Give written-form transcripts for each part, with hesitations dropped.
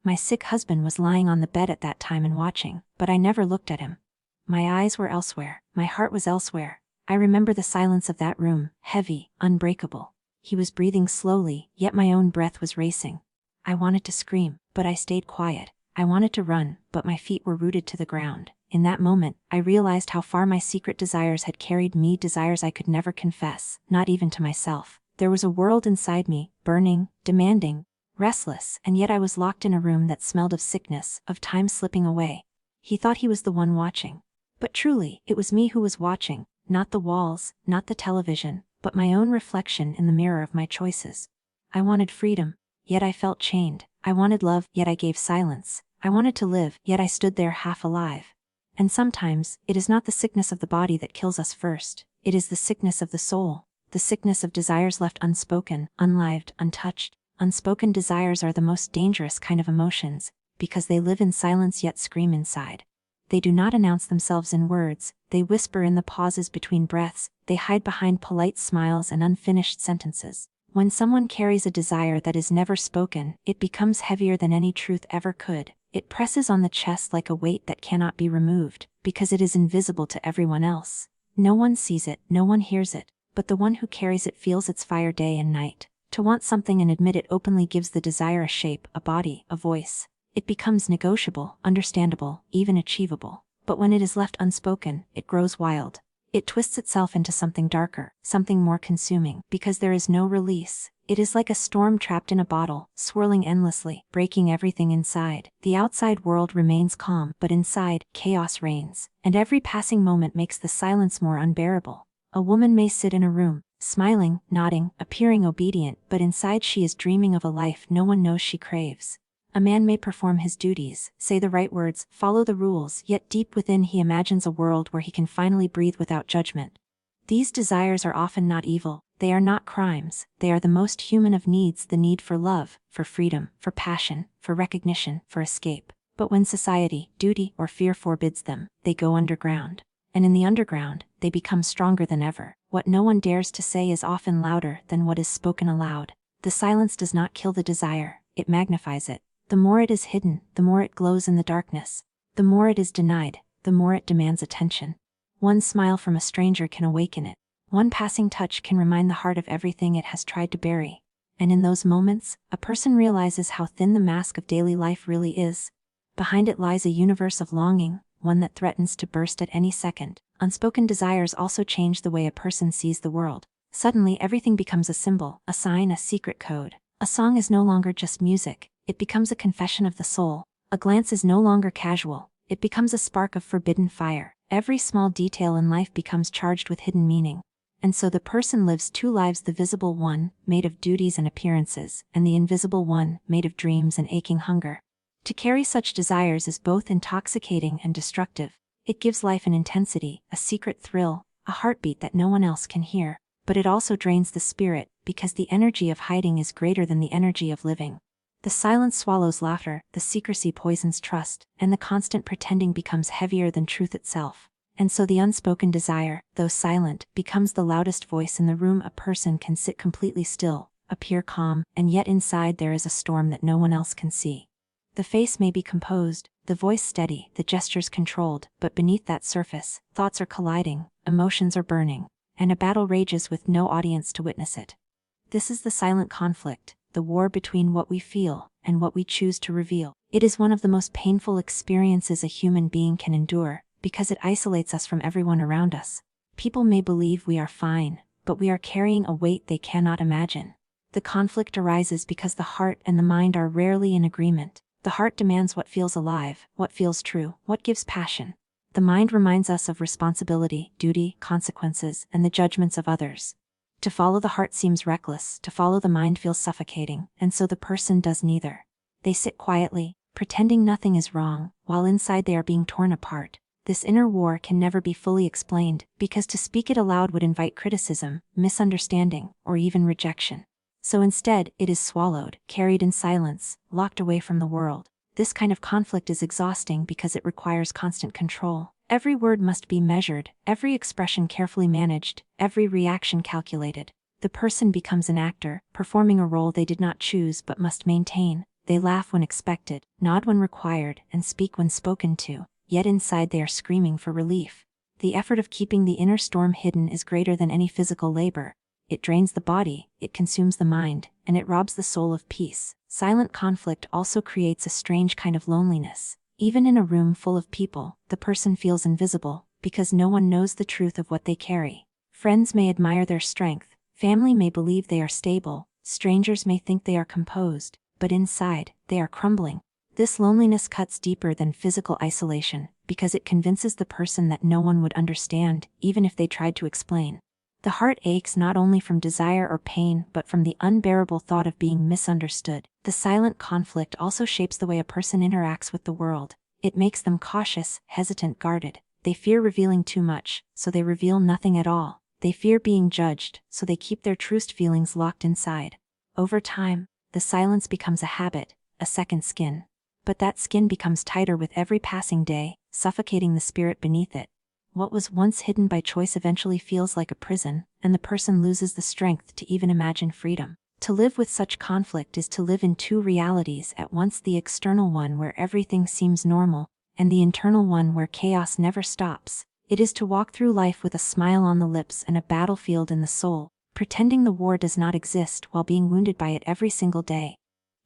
My sick husband was lying on the bed at that time and watching, but I never looked at him. My eyes were elsewhere, my heart was elsewhere. I remember the silence of that room, heavy, unbreakable. He was breathing slowly, yet my own breath was racing. I wanted to scream, but I stayed quiet. I wanted to run, but my feet were rooted to the ground. In that moment, I realized how far my secret desires had carried me, desires I could never confess, not even to myself. There was a world inside me, burning, demanding, restless, and yet I was locked in a room that smelled of sickness, of time slipping away. He thought he was the one watching. But truly, it was me who was watching, not the walls, not the television, but my own reflection in the mirror of my choices. I wanted freedom, yet I felt chained. I wanted love, yet I gave silence. I wanted to live, yet I stood there half alive. And sometimes, it is not the sickness of the body that kills us first, it is the sickness of the soul, the sickness of desires left unspoken, unlived, untouched. Unspoken desires are the most dangerous kind of emotions, because they live in silence yet scream inside. They do not announce themselves in words, they whisper in the pauses between breaths, they hide behind polite smiles and unfinished sentences. When someone carries a desire that is never spoken, it becomes heavier than any truth ever could. It presses on the chest like a weight that cannot be removed, because it is invisible to everyone else. No one sees it, no one hears it, but the one who carries it feels its fire day and night. To want something and admit it openly gives the desire a shape, a body, a voice. It becomes negotiable, understandable, even achievable. But when it is left unspoken, it grows wild. It twists itself into something darker, something more consuming, because there is no release. It is like a storm trapped in a bottle, swirling endlessly, breaking everything inside. The outside world remains calm, but inside, chaos reigns, and every passing moment makes the silence more unbearable. A woman may sit in a room, smiling, nodding, appearing obedient, but inside she is dreaming of a life no one knows she craves. A man may perform his duties, say the right words, follow the rules, yet deep within he imagines a world where he can finally breathe without judgment. These desires are often not evil, they are not crimes, they are the most human of needs, the need for love, for freedom, for passion, for recognition, for escape. But when society, duty, or fear forbids them, they go underground. And in the underground, they become stronger than ever. What no one dares to say is often louder than what is spoken aloud. The silence does not kill the desire, it magnifies it. The more it is hidden, the more it glows in the darkness. The more it is denied, the more it demands attention. One smile from a stranger can awaken it. One passing touch can remind the heart of everything it has tried to bury. And in those moments, a person realizes how thin the mask of daily life really is. Behind it lies a universe of longing, one that threatens to burst at any second. Unspoken desires also change the way a person sees the world. Suddenly everything becomes a symbol, a sign, a secret code. A song is no longer just music. It becomes a confession of the soul. A glance is no longer casual, it becomes a spark of forbidden fire. Every small detail in life becomes charged with hidden meaning. And so the person lives two lives, the visible one, made of duties and appearances, and the invisible one, made of dreams and aching hunger. To carry such desires is both intoxicating and destructive. It gives life an intensity, a secret thrill, a heartbeat that no one else can hear. But it also drains the spirit, because the energy of hiding is greater than the energy of living. The silence swallows laughter, the secrecy poisons trust, and the constant pretending becomes heavier than truth itself. And so the unspoken desire, though silent, becomes the loudest voice in the room. A person can sit completely still, appear calm, and yet inside there is a storm that no one else can see. The face may be composed, the voice steady, the gestures controlled, but beneath that surface, thoughts are colliding, emotions are burning, and a battle rages with no audience to witness it. This is the silent conflict, the war between what we feel and what we choose to reveal. It is one of the most painful experiences a human being can endure, because it isolates us from everyone around us. People may believe we are fine, but we are carrying a weight they cannot imagine. The conflict arises because the heart and the mind are rarely in agreement. The heart demands what feels alive, what feels true, what gives passion. The mind reminds us of responsibility, duty, consequences, and the judgments of others. To follow the heart seems reckless, to follow the mind feels suffocating, and so the person does neither. They sit quietly, pretending nothing is wrong, while inside they are being torn apart. This inner war can never be fully explained, because to speak it aloud would invite criticism, misunderstanding, or even rejection. So instead, it is swallowed, carried in silence, locked away from the world. This kind of conflict is exhausting because it requires constant control. Every word must be measured, every expression carefully managed, every reaction calculated. The person becomes an actor, performing a role they did not choose but must maintain. They laugh when expected, nod when required, and speak when spoken to, yet inside they are screaming for relief. The effort of keeping the inner storm hidden is greater than any physical labor. It drains the body, it consumes the mind, and it robs the soul of peace. Silent conflict also creates a strange kind of loneliness. Even in a room full of people, the person feels invisible, because no one knows the truth of what they carry. Friends may admire their strength, family may believe they are stable, strangers may think they are composed, but inside, they are crumbling. This loneliness cuts deeper than physical isolation, because it convinces the person that no one would understand, even if they tried to explain. The heart aches not only from desire or pain but from the unbearable thought of being misunderstood. The silent conflict also shapes the way a person interacts with the world. It makes them cautious, hesitant, guarded. They fear revealing too much, so they reveal nothing at all. They fear being judged, so they keep their truest feelings locked inside. Over time, the silence becomes a habit, a second skin. But that skin becomes tighter with every passing day, suffocating the spirit beneath it. What was once hidden by choice eventually feels like a prison, and the person loses the strength to even imagine freedom. To live with such conflict is to live in two realities at once: the external one where everything seems normal, and the internal one where chaos never stops. It is to walk through life with a smile on the lips and a battlefield in the soul, pretending the war does not exist while being wounded by it every single day.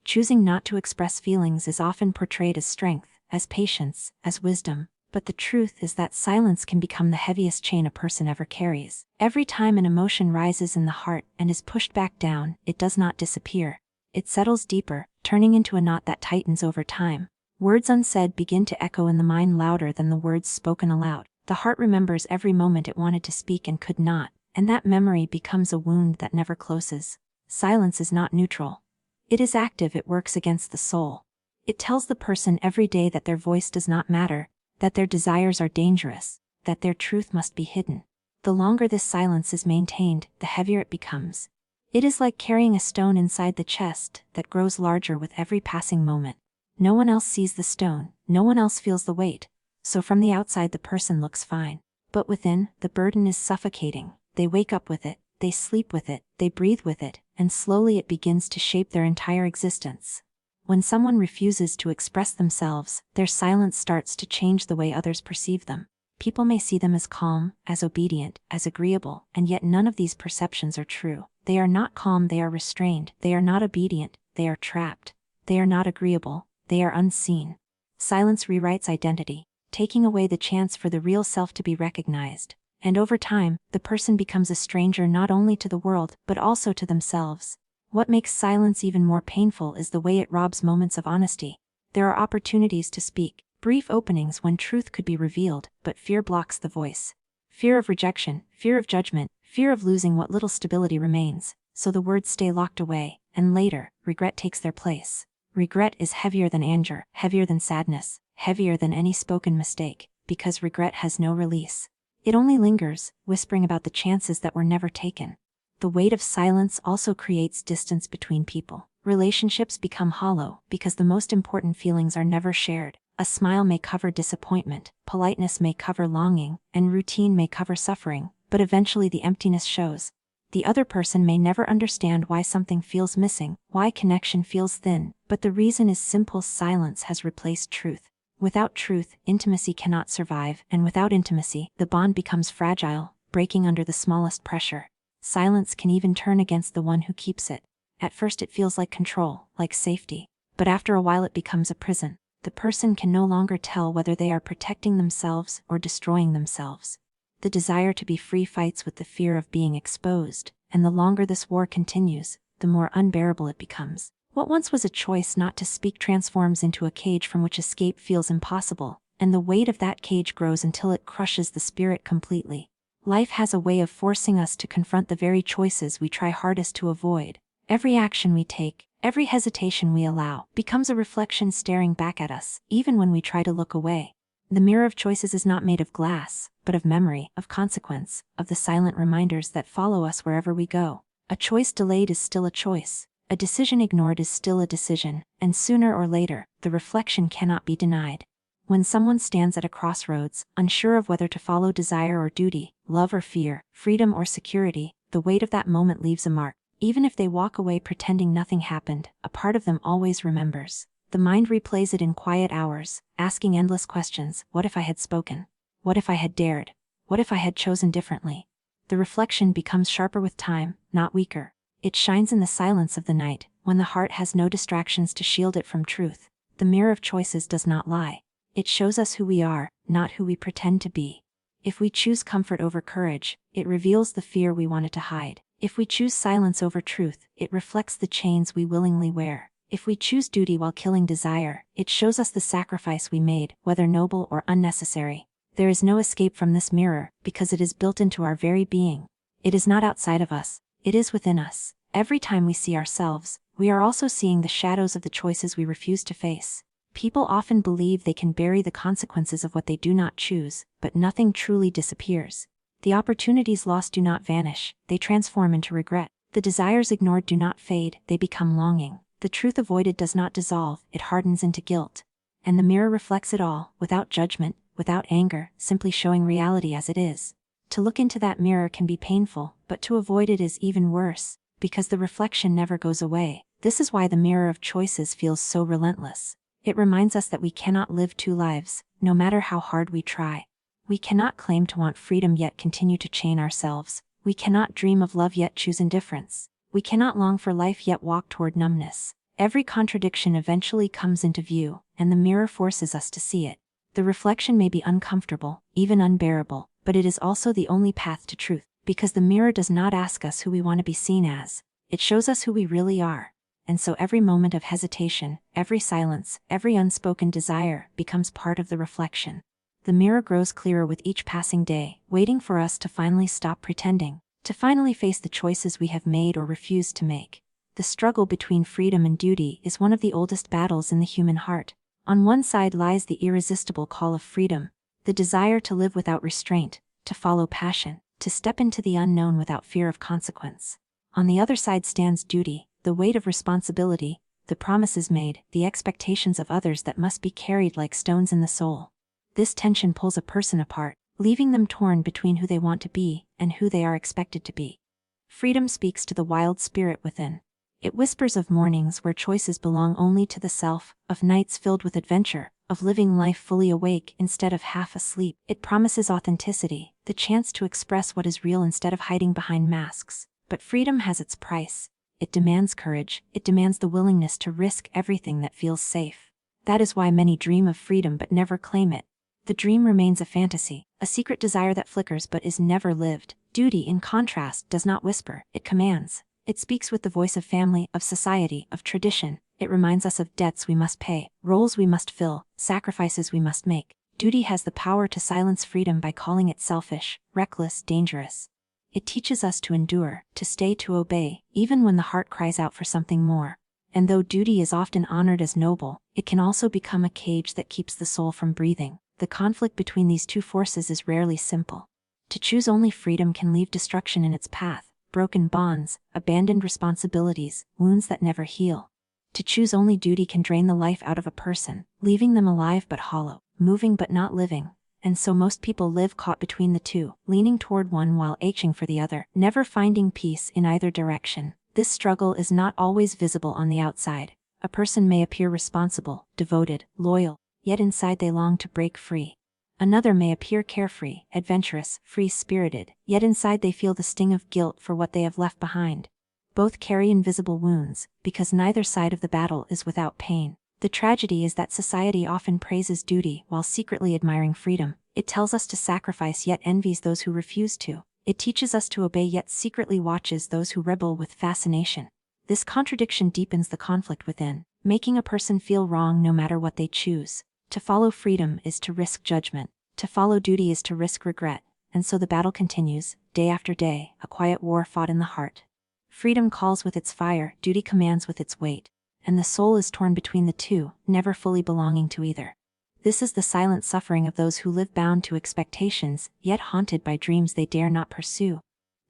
Choosing not to express feelings is often portrayed as strength, as patience, as wisdom. But the truth is that silence can become the heaviest chain a person ever carries. Every time an emotion rises in the heart and is pushed back down, it does not disappear. It settles deeper, turning into a knot that tightens over time. Words unsaid begin to echo in the mind louder than the words spoken aloud. The heart remembers every moment it wanted to speak and could not, and that memory becomes a wound that never closes. Silence is not neutral. It is active. It works against the soul. It tells the person every day that their voice does not matter, that their desires are dangerous, that their truth must be hidden. The longer this silence is maintained, the heavier it becomes. It is like carrying a stone inside the chest that grows larger with every passing moment. No one else sees the stone, no one else feels the weight, so from the outside the person looks fine. But within, the burden is suffocating. They wake up with it, they sleep with it, they breathe with it, and slowly it begins to shape their entire existence. When someone refuses to express themselves, their silence starts to change the way others perceive them. People may see them as calm, as obedient, as agreeable, and yet none of these perceptions are true. They are not calm, they are restrained. They are not obedient, they are trapped. They are not agreeable, they are unseen. Silence rewrites identity, taking away the chance for the real self to be recognized. And over time, the person becomes a stranger not only to the world, but also to themselves. What makes silence even more painful is the way it robs moments of honesty. There are opportunities to speak, brief openings when truth could be revealed, but fear blocks the voice. Fear of rejection, fear of judgment, fear of losing what little stability remains, so the words stay locked away, and later, regret takes their place. Regret is heavier than anger, heavier than sadness, heavier than any spoken mistake, because regret has no release. It only lingers, whispering about the chances that were never taken. The weight of silence also creates distance between people. Relationships become hollow because the most important feelings are never shared. A smile may cover disappointment, politeness may cover longing, and routine may cover suffering, but eventually the emptiness shows. The other person may never understand why something feels missing, why connection feels thin, but the reason is simple: silence has replaced truth. Without truth, intimacy cannot survive, and without intimacy, the bond becomes fragile, breaking under the smallest pressure. Silence can even turn against the one who keeps it. At first it feels like control, like safety, but after a while it becomes a prison. The person can no longer tell whether they are protecting themselves or destroying themselves. The desire to be free fights with the fear of being exposed, and the longer this war continues, the more unbearable it becomes. What once was a choice not to speak transforms into a cage from which escape feels impossible, and the weight of that cage grows until it crushes the spirit completely. Life has a way of forcing us to confront the very choices we try hardest to avoid. Every action we take, every hesitation we allow, becomes a reflection staring back at us, even when we try to look away. The mirror of choices is not made of glass, but of memory, of consequence, of the silent reminders that follow us wherever we go. A choice delayed is still a choice. A decision ignored is still a decision, and sooner or later, the reflection cannot be denied. When someone stands at a crossroads, unsure of whether to follow desire or duty, love or fear, freedom or security, the weight of that moment leaves a mark. Even if they walk away pretending nothing happened, a part of them always remembers. The mind replays it in quiet hours, asking endless questions. What if I had spoken? What if I had dared? What if I had chosen differently? The reflection becomes sharper with time, not weaker. It shines in the silence of the night, when the heart has no distractions to shield it from truth. The mirror of choices does not lie. It shows us who we are, not who we pretend to be. If we choose comfort over courage, it reveals the fear we wanted to hide. If we choose silence over truth, it reflects the chains we willingly wear. If we choose duty while killing desire, it shows us the sacrifice we made, whether noble or unnecessary. There is no escape from this mirror, because it is built into our very being. It is not outside of us, it is within us. Every time we see ourselves, we are also seeing the shadows of the choices we refuse to face. People often believe they can bury the consequences of what they do not choose, but nothing truly disappears. The opportunities lost do not vanish, they transform into regret. The desires ignored do not fade, they become longing. The truth avoided does not dissolve, it hardens into guilt. And the mirror reflects it all, without judgment, without anger, simply showing reality as it is. To look into that mirror can be painful, but to avoid it is even worse, because the reflection never goes away. This is why the mirror of choices feels so relentless. It reminds us that we cannot live two lives, no matter how hard we try. We cannot claim to want freedom yet continue to chain ourselves. We cannot dream of love yet choose indifference. We cannot long for life yet walk toward numbness. Every contradiction eventually comes into view, and the mirror forces us to see it. The reflection may be uncomfortable, even unbearable, but it is also the only path to truth, because the mirror does not ask us who we want to be seen as. It shows us who we really are. And so every moment of hesitation, every silence, every unspoken desire becomes part of the reflection. The mirror grows clearer with each passing day, waiting for us to finally stop pretending, to finally face the choices we have made or refused to make. The struggle between freedom and duty is one of the oldest battles in the human heart. On one side lies the irresistible call of freedom, the desire to live without restraint, to follow passion, to step into the unknown without fear of consequence. On the other side stands duty, the weight of responsibility, the promises made, the expectations of others that must be carried like stones in the soul. This tension pulls a person apart, leaving them torn between who they want to be and who they are expected to be. Freedom speaks to the wild spirit within. It whispers of mornings where choices belong only to the self, of nights filled with adventure, of living life fully awake instead of half asleep. It promises authenticity, the chance to express what is real instead of hiding behind masks. But freedom has its price. It demands courage, it demands the willingness to risk everything that feels safe. That is why many dream of freedom but never claim it. The dream remains a fantasy, a secret desire that flickers but is never lived. Duty, in contrast, does not whisper, it commands. It speaks with the voice of family, of society, of tradition. It reminds us of debts we must pay, roles we must fill, sacrifices we must make. Duty has the power to silence freedom by calling it selfish, reckless, dangerous. It teaches us to endure, to stay, to obey, even when the heart cries out for something more. And though duty is often honored as noble, it can also become a cage that keeps the soul from breathing. The conflict between these two forces is rarely simple. To choose only freedom can leave destruction in its path, broken bonds, abandoned responsibilities, wounds that never heal. To choose only duty can drain the life out of a person, leaving them alive but hollow, moving but not living. And so most people live caught between the two, leaning toward one while aching for the other, never finding peace in either direction. This struggle is not always visible on the outside. A person may appear responsible, devoted, loyal, yet inside they long to break free. Another may appear carefree, adventurous, free-spirited, yet inside they feel the sting of guilt for what they have left behind. Both carry invisible wounds, because neither side of the battle is without pain. The tragedy is that society often praises duty while secretly admiring freedom. It tells us to sacrifice yet envies those who refuse to. It teaches us to obey yet secretly watches those who rebel with fascination. This contradiction deepens the conflict within, making a person feel wrong no matter what they choose. To follow freedom is to risk judgment. To follow duty is to risk regret. And so the battle continues, day after day, a quiet war fought in the heart. Freedom calls with its fire, duty commands with its weight. And the soul is torn between the two, never fully belonging to either. This is the silent suffering of those who live bound to expectations, yet haunted by dreams they dare not pursue.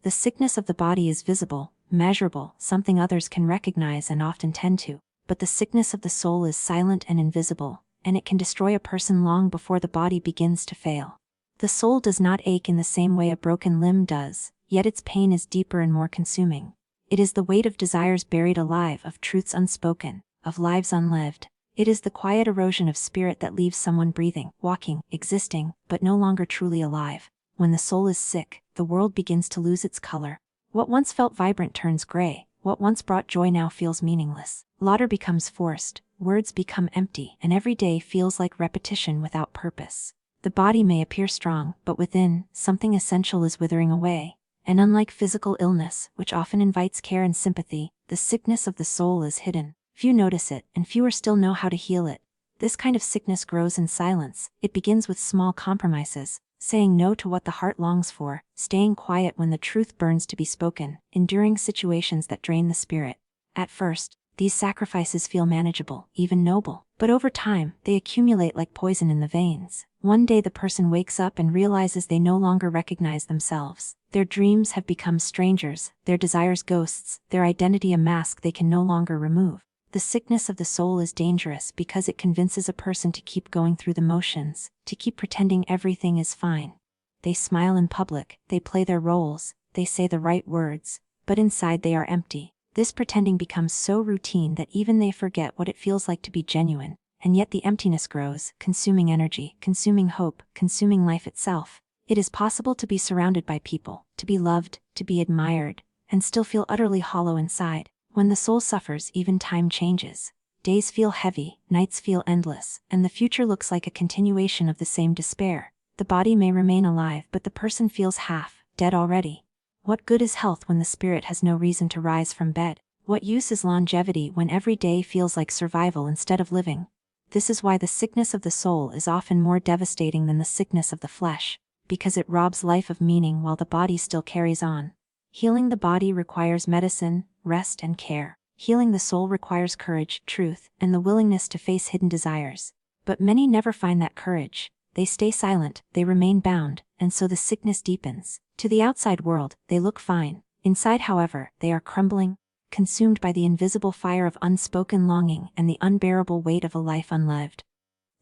The sickness of the body is visible, measurable, something others can recognize and often tend to. But the sickness of the soul is silent and invisible, and it can destroy a person long before the body begins to fail. The soul does not ache in the same way a broken limb does, yet its pain is deeper and more consuming. It is the weight of desires buried alive, of truths unspoken, of lives unlived. It is the quiet erosion of spirit that leaves someone breathing, walking, existing, but no longer truly alive. When the soul is sick, the world begins to lose its color. What once felt vibrant turns gray, what once brought joy now feels meaningless. Laughter becomes forced, words become empty, and every day feels like repetition without purpose. The body may appear strong, but within, something essential is withering away. And unlike physical illness, which often invites care and sympathy, the sickness of the soul is hidden. Few notice it, and fewer still know how to heal it. This kind of sickness grows in silence. It begins with small compromises, saying no to what the heart longs for, staying quiet when the truth burns to be spoken, enduring situations that drain the spirit. At first, these sacrifices feel manageable, even noble, but over time, they accumulate like poison in the veins. One day the person wakes up and realizes they no longer recognize themselves. Their dreams have become strangers, their desires ghosts, their identity a mask they can no longer remove. The sickness of the soul is dangerous because it convinces a person to keep going through the motions, to keep pretending everything is fine. They smile in public, they play their roles, they say the right words, but inside they are empty. This pretending becomes so routine that even they forget what it feels like to be genuine, and yet the emptiness grows, consuming energy, consuming hope, consuming life itself. It is possible to be surrounded by people, to be loved, to be admired, and still feel utterly hollow inside. When the soul suffers, even time changes. Days feel heavy, nights feel endless, and the future looks like a continuation of the same despair. The body may remain alive, but the person feels half dead already. What good is health when the spirit has no reason to rise from bed? What use is longevity when every day feels like survival instead of living? This is why the sickness of the soul is often more devastating than the sickness of the flesh, because it robs life of meaning while the body still carries on. Healing the body requires medicine, rest and care. Healing the soul requires courage, truth, and the willingness to face hidden desires. But many never find that courage. They stay silent, they remain bound, and so the sickness deepens. To the outside world, they look fine. Inside, however, they are crumbling, consumed by the invisible fire of unspoken longing and the unbearable weight of a life unlived.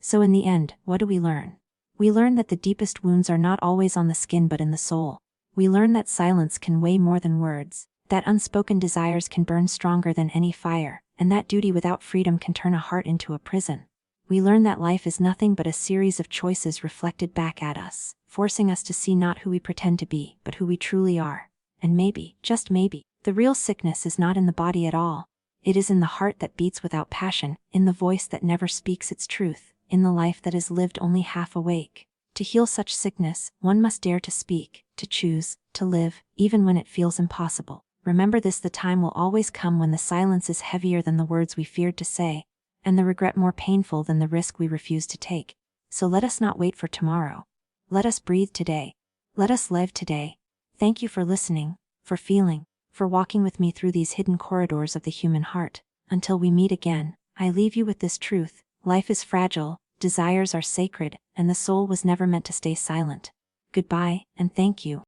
So in the end, what do we learn? We learn that the deepest wounds are not always on the skin but in the soul. We learn that silence can weigh more than words, that unspoken desires can burn stronger than any fire, and that duty without freedom can turn a heart into a prison. We learn that life is nothing but a series of choices reflected back at us, forcing us to see not who we pretend to be, but who we truly are. And maybe, just maybe, the real sickness is not in the body at all. It is in the heart that beats without passion, in the voice that never speaks its truth, in the life that is lived only half awake. To heal such sickness, one must dare to speak, to choose, to live, even when it feels impossible. Remember this: the time will always come when the silence is heavier than the words we feared to say, and the regret more painful than the risk we refused to take. So let us not wait for tomorrow. Let us breathe today. Let us live today. Thank you for listening, for feeling, for walking with me through these hidden corridors of the human heart. Until we meet again, I leave you with this truth: life is fragile, desires are sacred, and the soul was never meant to stay silent. Goodbye, and thank you.